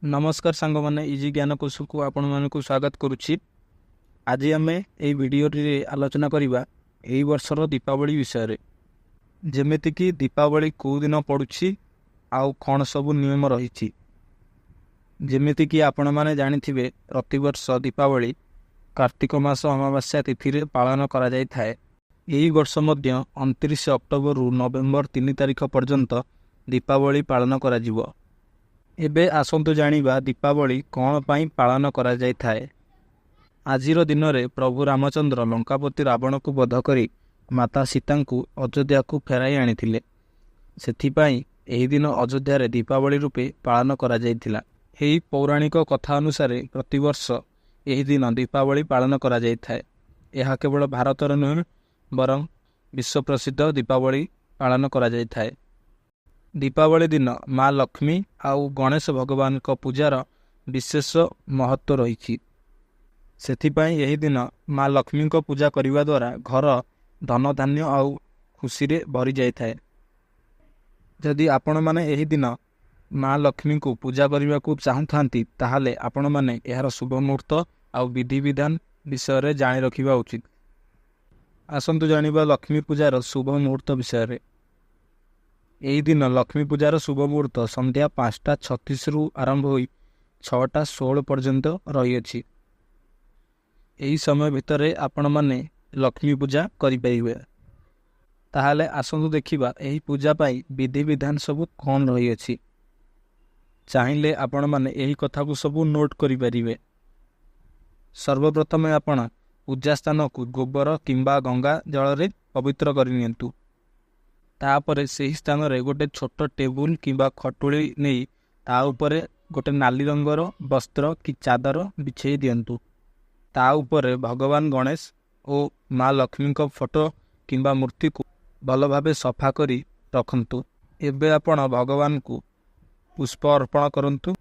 नमस्कार सांग मैंने इजी ज्ञान कोश को आपण मानक स्वागत करुच्ची। आज आम ये वीडियो आलोचना करवा यही वर्षर दीपावली विषय जमीती कि दीपावली कौ दिन पड़ुछि आउ कौन सब नियम रही। जमीती कि आपण मैंने जानिथिबे प्रतिवर्ष दीपावली कार्तिक मास अमावास्या तिथि रे पालन करा जाय थाए। यही वर्ष मध्य 29 अक्टोबर रु नवेम्बर 3 तारिख पर्यंत दीपावली पालन करा जिवो। एबे आसंतु जानिबा दीपावली कौन पाई पालन करा जाय थाए। आजिर दिन में प्रभु रामचंद्र लंकापति रावण को वध करी माता सीता को अयोध्या को फेराई आनिथिले। सेथिपाई एही दिन अयोध्या रे दीपावली रूपे पालन करा जायथिला। एही पौराणिक कथा अनुसार प्रतिवर्ष एही दिन दीपावली पालन करा जाय थाए। यह केवल भारतर नुहे बरं विश्व प्रसिद्ध दीपावली पालन करा जाय थाए। दीपावली दिन माँ लक्ष्मी आउ गणेश भगवान को पूजार विशेष महत्व रही। सेथिपाई यही दिन माँ लक्ष्मी को पूजा करने द्वारा घर धन धान्य आउ खुशी रे भरी जाय थाए। जदि आपण माने यही दिन माँ लक्ष्मी को पूजा करने को चाहूथांती ताहाले आपण माने यार शुभ मुहूर्त आउ विधि विधान विषय रे जानि रखिबा उचित। आसंतु जानिबा लक्ष्मी पूजार शुभ मुहूर्त विषय। यही दिन लक्ष्मी पूजार शुभ मुहूर्त संध्या 5:36 रु आरंभ हो 6:16 पर्यंत रही। यही समय भितर आपण माने लक्ष्मी पूजा करें। ताहाले आसंतु देखिबा यही पूजा पाई विधि विधान सब कौन रही। चाहिए आपण माने यही कथा को सब नोट करें। सर्वप्रथमे आपण पूजा स्थान को गोबर किंबा गंगा जल रे पवित्र करनियंतु। तापरे से स्थान रे गोटे छोट टेबुल किंबा खटुली नहीं ता उपरे गोटे नाली रंगर वस्त्र कि चादर बिछे दियंतु। ता उपरे भगवान गणेश और माँ लक्ष्मी को फोटो किंबा मूर्ति को भल भावे सफा करी रखंतु। एबे आपण भगवान को पुष्प अर्पण करंतु।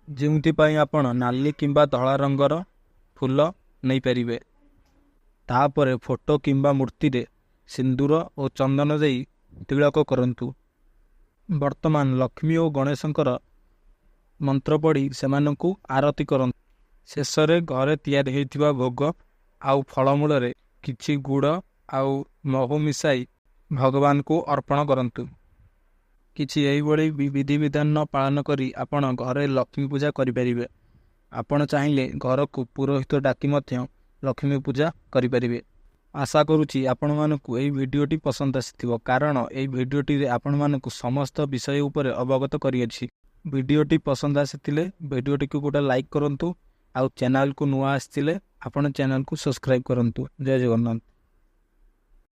जेउति पई आपण नाली किंबा धला रंगर फूल नहीं परिवे। तापरे फोटो किंबा मूर्ति रे सिंदूर और चंदन देई तिलक करंतु। वर्तमान लक्ष्मी और गणेशंकर मंत्र पढ़ी सेमानंकु आरती करंतु। शेषरे घरे तैयारी होइथिबा भोग आउ फलमूल रे किछि गुड़ आउ महू मिसाई भगवान को अर्पण करंतु। किछि एही बळी विधि विधान न पालन करी आपण घरे लक्ष्मी पूजा करि परिबे। आपण चाहिए घर को पुरोहित डाकी मध्य लक्ष्मी पूजा करि परिबे। आशा करुच्ची आपण मानकु एही वीडियोटी पसंद आसीथिबो, कारण एही वीडियोटी रे आपण मानकु समस्त विषय उपरे अवगत करियछि। वीडियोटी पसंद आसीथिले वीडियोटी को गोटे लाइक करंतु। आउ चैनल को नुआ आसीथिले आपण चैनल को सब्सक्राइब करंतु। जय जगन्नाथ।